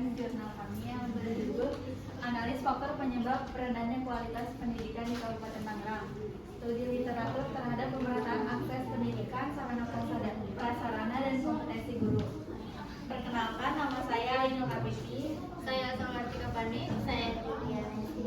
menyampaikan jurnal kami yang berjudul Analis Faktor Penyebab Rendahnya Kualitas Pendidikan di Kabupaten Tangerang. Studi literatur terhadap pemerataan akses pendidikan, sarana prasarana dan kompetensi guru. Perkenalkan, nama saya Ainul Habibie. Saya Salmatika Pani. Saya Titia Nesi.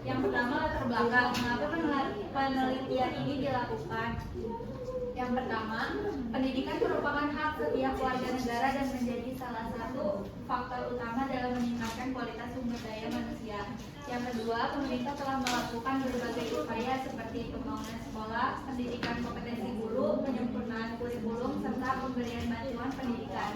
Yang pertama, latar belakang. Mengapa penelitian ini dilakukan? Yang pertama, pendidikan merupakan hak setiap warga negara dan menjadi salah satu faktor utama dalam meningkatkan kualitas sumber daya manusia. Yang kedua, pemerintah telah melakukan berbagai upaya seperti pembangunan sekolah, pendidikan kompetensi guru, penyempurnaan kurikulum, serta pemberian bantuan pendidikan.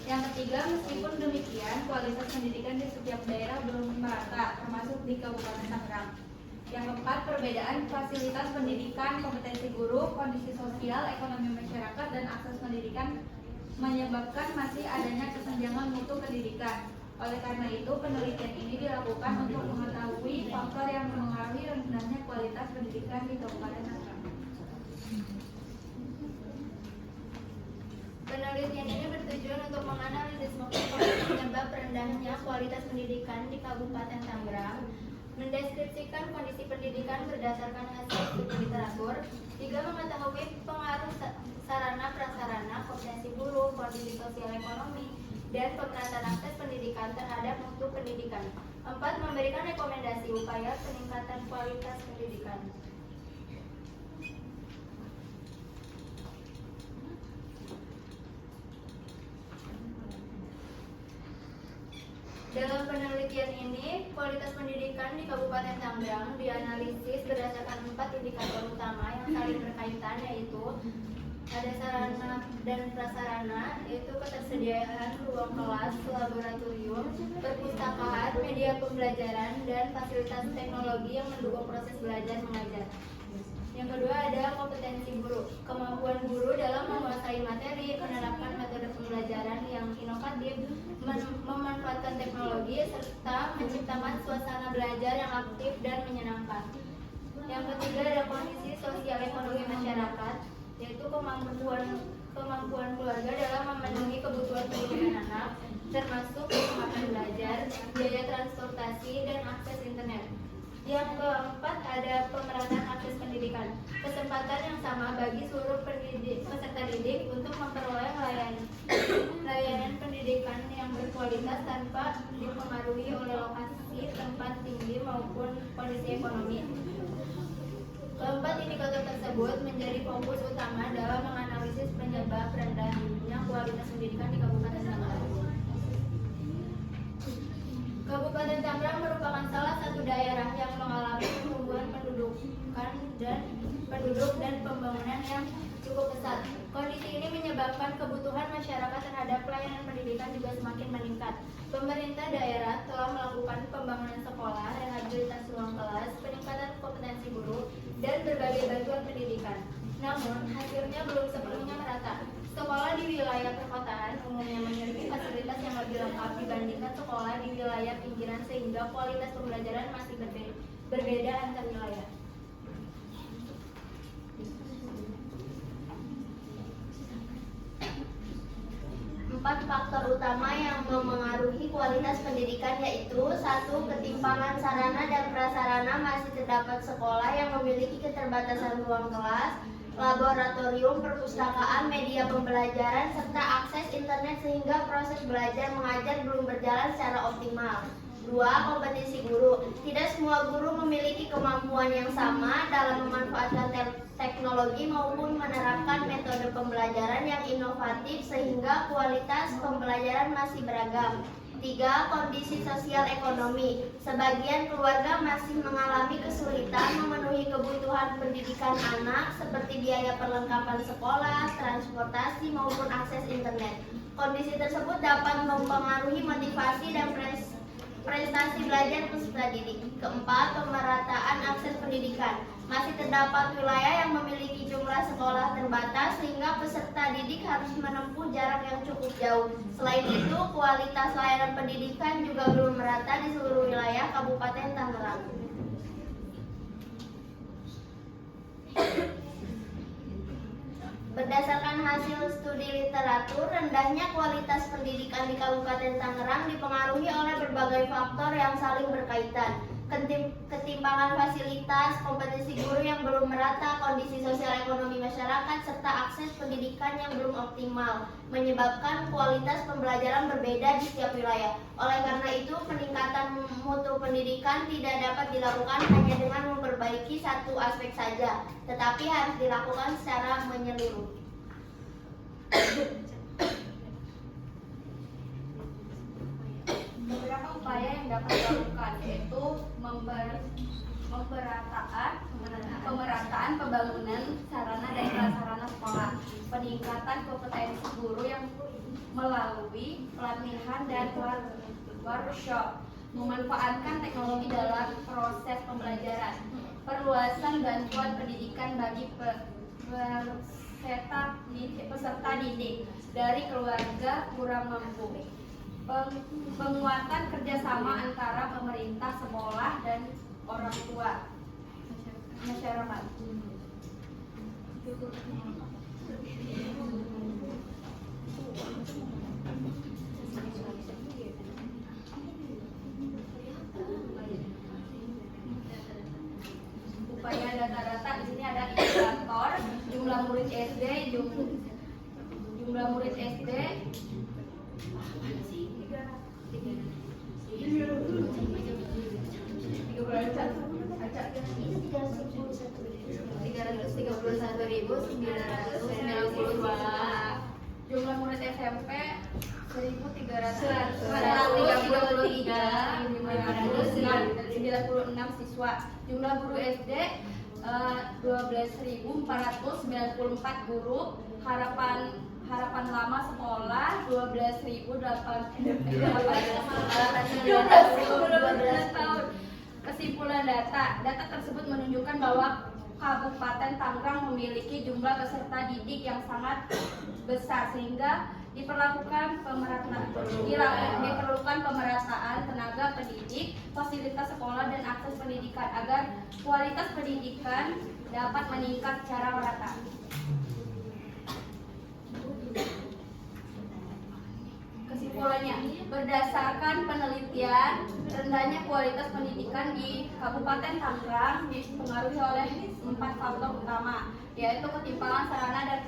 Yang ketiga, meskipun demikian, kualitas pendidikan di setiap daerah belum merata, termasuk di Kabupaten Tangerang. Yang keempat, perbedaan fasilitas pendidikan, kompetensi guru, kondisi sosial, ekonomi masyarakat, dan akses pendidikan menyebabkan masih adanya kesenjangan mutu pendidikan. Oleh karena itu, penelitian ini dilakukan untuk mengetahui faktor yang mempengaruhi rendahnya kualitas pendidikan di Kabupaten Tangerang. Penelitian ini bertujuan untuk menganalisis faktor penyebab rendahnya kualitas pendidikan di Kabupaten Tangerang, mendeskripsikan kondisi pendidikan berdasarkan hasil studi literatur, juga mengetahui pengaruh sarana prasarana, kompetensi guru, kondisi sosial ekonomi, dan pemerataan akses pendidikan terhadap mutu pendidikan. 4. Memberikan rekomendasi upaya peningkatan kualitas pendidikan. Dalam penelitian ini, kualitas pendidikan di Kabupaten Tangerang dianalisis berdasarkan 4 indikator utama yang saling berkaitan, yaitu ada sarana dan prasarana, yaitu ketersediaan ruang kelas, laboratorium, perpustakaan, media pembelajaran, dan fasilitas teknologi yang mendukung proses belajar mengajar. Yang kedua ada kompetensi guru, kemampuan guru dalam menguasai materi, menerapkan metode pembelajaran yang inovatif, memanfaatkan teknologi, serta menciptakan suasana belajar yang aktif dan menyenangkan. Yang ketiga ada kondisi sosial ekonomi masyarakat, yaitu kemampuan keluarga dalam memenuhi kebutuhan pendidikan anak, termasuk makan belajar, biaya transportasi, dan akses internet. Yang keempat ada pemerataan akses pendidikan, kesempatan yang sama bagi seluruh peserta didik untuk memperoleh layanan pendidikan yang berkualitas tanpa dipengaruhi oleh lokasi, tempat tinggi maupun kondisi ekonomi. Keempat indikator tersebut menjadi fokus utama dalam menganalisis penyebab rendahnya kualitas pendidikan di Kabupaten Tangerang. Kabupaten Tangerang merupakan salah satu daerah yang mengalami pertumbuhan penduduk dan pembangunan yang cukup pesat. Kondisi ini menyebabkan kebutuhan masyarakat terhadap pelayanan pendidikan juga semakin meningkat. Pemerintah daerah telah melakukan pembangunan sekolah, rehabilitasi ruang kelas, peningkatan kompetensi guru, dan berbagai bantuan pendidikan. Namun, hasilnya belum sepenuhnya merata. Sekolah di wilayah perkotaan umumnya memiliki fasilitas yang lebih lengkap dibandingkan sekolah di wilayah pinggiran, sehingga kualitas pembelajaran masih berbeda antar wilayah. Empat faktor utama yang memengaruhi kualitas pendidikan yaitu 1. Ketimpangan sarana dan prasarana, masih terdapat sekolah yang memiliki keterbatasan ruang kelas, laboratorium, perpustakaan, media pembelajaran, serta akses internet sehingga proses belajar mengajar belum berjalan secara optimal. 2. Kompetensi guru. Tidak semua guru memiliki kemampuan yang sama dalam memanfaatkan teknologi maupun menerapkan metode pembelajaran yang inovatif sehingga kualitas pembelajaran masih beragam. 3. Kondisi sosial ekonomi. Sebagian keluarga masih mengalami kesulitan memenuhi kebutuhan pendidikan anak seperti biaya perlengkapan sekolah, transportasi, maupun akses internet. Kondisi tersebut dapat mempengaruhi motivasi dan prestasi belajar peserta didik. 4. Pemerataan akses pendidikan. Masih terdapat wilayah yang memiliki jumlah sekolah terbatas sehingga peserta didik harus menempuh jarak yang cukup jauh. Selain itu, kualitas layanan pendidikan juga belum merata di seluruh wilayah Kabupaten Tangerang. Berdasarkan hasil studi literatur, rendahnya kualitas pendidikan di Kabupaten Tangerang dipengaruhi oleh berbagai faktor yang saling berkaitan. Ketimpangan fasilitas, kompetensi guru yang belum merata, kondisi sosial ekonomi masyarakat, serta akses pendidikan yang belum optimal, menyebabkan kualitas pembelajaran berbeda di setiap wilayah. Oleh karena itu, peningkatan mutu pendidikan tidak dapat dilakukan hanya dengan memperbaiki satu aspek saja, tetapi harus dilakukan secara menyeluruh. Beberapa upaya yang dapat dilakukan yaitu pemerataan pembangunan sarana dan prasarana sekolah, peningkatan kompetensi guru yang melalui pelatihan dan workshop, memanfaatkan teknologi dalam proses pembelajaran, perluasan bantuan pendidikan bagi peserta didik dari keluarga kurang mampu, penguatan kerjasama antara pemerintah, sekolah, dan orang tua masyarakat. Upaya data-data di sini ada indikator jumlah murid SD, jumlah murid SD, jumlah murid SMP 1.333.596 siswa, jumlah guru SD 12.494 guru, harapan lama sekolah 12.012 tahun. Kesimpulan data tersebut menunjukkan bahwa Kabupaten Tangerang memiliki jumlah peserta didik yang sangat besar sehingga diperlukan pemerataan tenaga pendidik, fasilitas sekolah, dan akses pendidikan agar kualitas pendidikan dapat meningkat secara merata. Kesimpulannya, berdasarkan penelitian, rendahnya kualitas pendidikan di Kabupaten Tangerang dipengaruhi oleh 4 faktor utama, yaitu ketimpangan sarana dan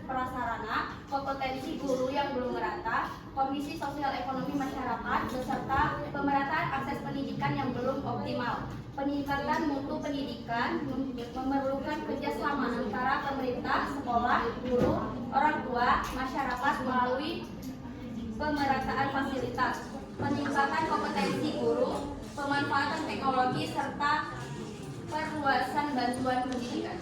prasarana, kompetensi guru yang belum merata, kondisi sosial ekonomi masyarakat, beserta pemerataan akses pendidikan yang belum optimal. Peningkatan mutu pendidikan memerlukan kerjasama antara pemerintah, sekolah, guru, orang tua, masyarakat melalui pemerataan fasilitas, peningkatan kompetensi guru, pemanfaatan teknologi, serta perluasan bantuan pendidikan.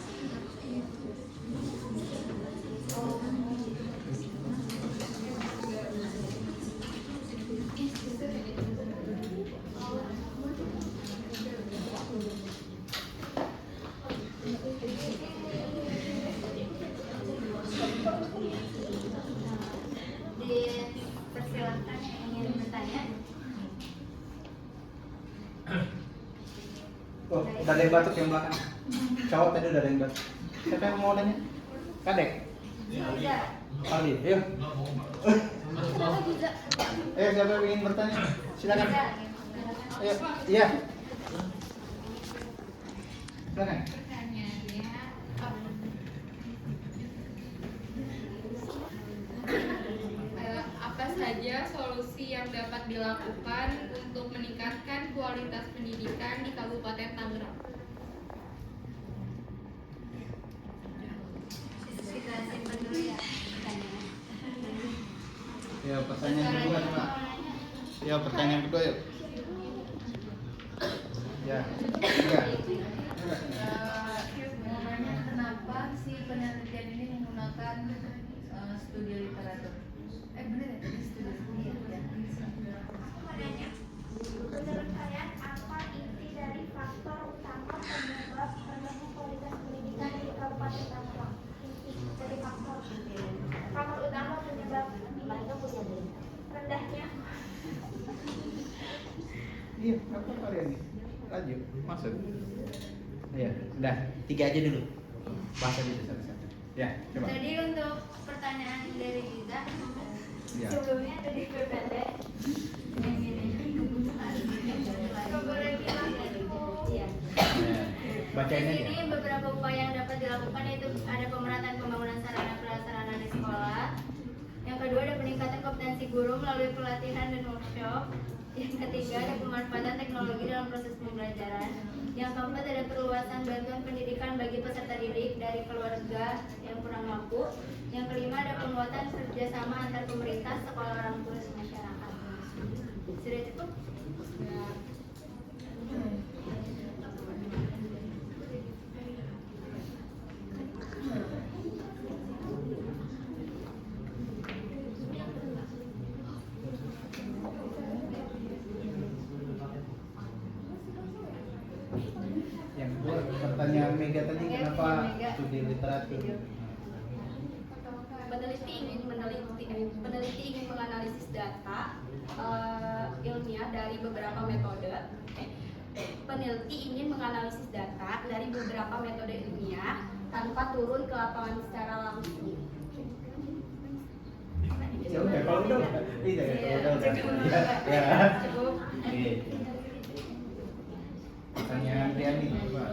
Dipersilakan yang ingin bertanya. Oh, udah ada yang batuk yang belakang. Cowok tadi udah ada yang batuk. Siapa yang mau nanya? Kadek? Aldi, ayo. Siapa yang ingin bertanya? Silakan. Ayo, iya. Silakan. Apa saja solusi yang dapat dilakukan untuk meningkatkan kualitas pendidikan di Kabupaten Tangerang? Kita simpan dulu ya. Ya, pertanyaan kedua coba. Ya, pertanyaan kedua yuk. Ya. Kenapa si penelitian ini menggunakan studi literatur? Benar ya, studi ya. Menurut kalian, apa inti dari faktor utama penyebab rendahnya kualitas pendidikan di Kabupaten Tangerang? Inti dari faktor utama penyebab rendahnya Iya, apa kalian nih? Lanjut, masuk. Iya, udah 3 aja dulu. Bahasa dulu satu-satu. Ya, coba. Tadi untuk pertanyaan dari Liza, Ya. sebelumnya tadi berkata yang ini. Boleh bilang iya. Ya. Bacain Di aja. sini beberapa upaya yang dapat dilakukan yaitu ada pemerataan pembangunan sarana prasarana di sekolah. Yang kedua ada peningkatan kompetensi guru melalui pelatihan dan workshop. Yang ketiga ada pemanfaatan teknologi dalam proses pembelajaran. Yang keempat ada perluasan bantuan pendidikan bagi peserta didik dari keluarga yang kurang mampu. Yang kelima ada penguatan kerjasama antar pemerintah, sekolah, orang tua, dan masyarakat. Sudah cukup? Yang kedua, pertanyaan Mega tadi Oke, kenapa Mega. studi literatur? Peneliti ingin menganalisis data ilmiah dari beberapa metode. Peneliti ingin menganalisis data dari beberapa metode ilmiah tanpa turun ke lapangan secara langsung. Ya udah, kalau udah, iya, kalau udah. Ya, ya. Cukup. Oke. Pertanyaan Riani, coba.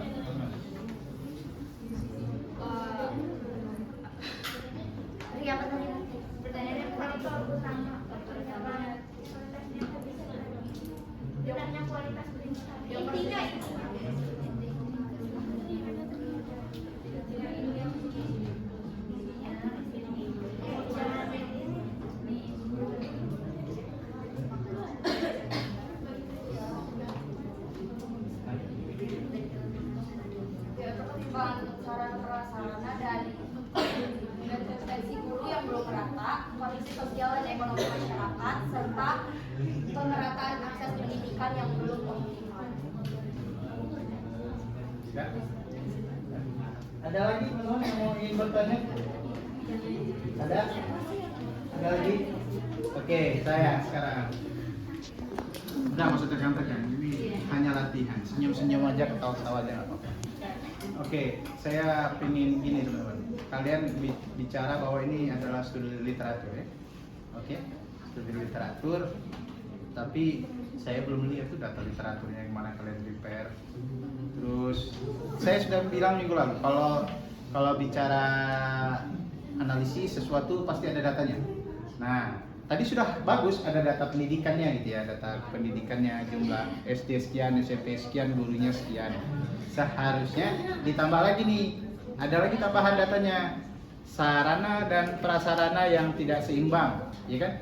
Ria, apa tadi? Pertanyaannya pertama. Jawabannya kualitas intinya Perkembangan sarana prasarana dari kompetensi guru yang belum merata, kondisi sosial dan ekonomi masyarakat, serta pemerataan akses pendidikan yang belum optimal. Ya. Ada lagi teman-teman yang mau ingin bertanya? Ada? Ada lagi? Oke, saya sekarang. Udah, maksud tekan-tekan. Ini hanya latihan. Senyum-senyum aja, ketawa-ketawa aja nggak apa-apa. Oke, saya pengen gini teman-teman. Kalian bicara bahwa ini adalah studi literatur ya. Oke, studi literatur. Tapi saya belum lihat tuh data literaturnya yang mana kalian prepare. Terus saya sudah bilang minggu lalu kalau bicara analisis sesuatu pasti ada datanya. Nah, tadi sudah bagus ada data pendidikannya gitu ya, data pendidikannya, jumlah SD sekian, SMP sekian, gurunya sekian. Seharusnya ditambah lagi nih, ada lagi tambahan datanya, sarana dan prasarana yang tidak seimbang, ya kan?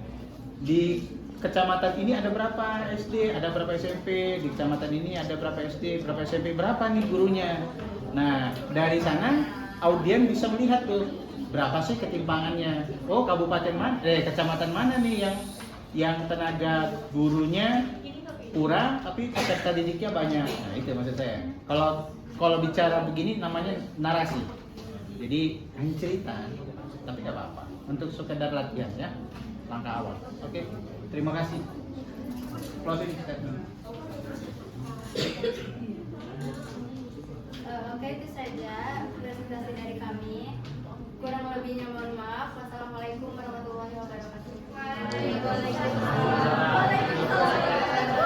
Di kecamatan ini ada berapa SD, ada berapa SMP, di kecamatan ini ada berapa SD, berapa SMP, berapa nih gurunya. Nah, dari sana audien bisa melihat tuh berapa sih ketimpangannya. Oh, kabupaten mana, kecamatan mana nih yang tenaga gurunya kurang tapi peserta didiknya banyak. Nah, itu maksud saya. Kalau bicara begini namanya narasi. Jadi hanya cerita, tapi nggak apa-apa. Untuk sekedar latihan ya, langkah awal. Oke, terima kasih. Closing statement. Oke, itu saja presentasi dari kami.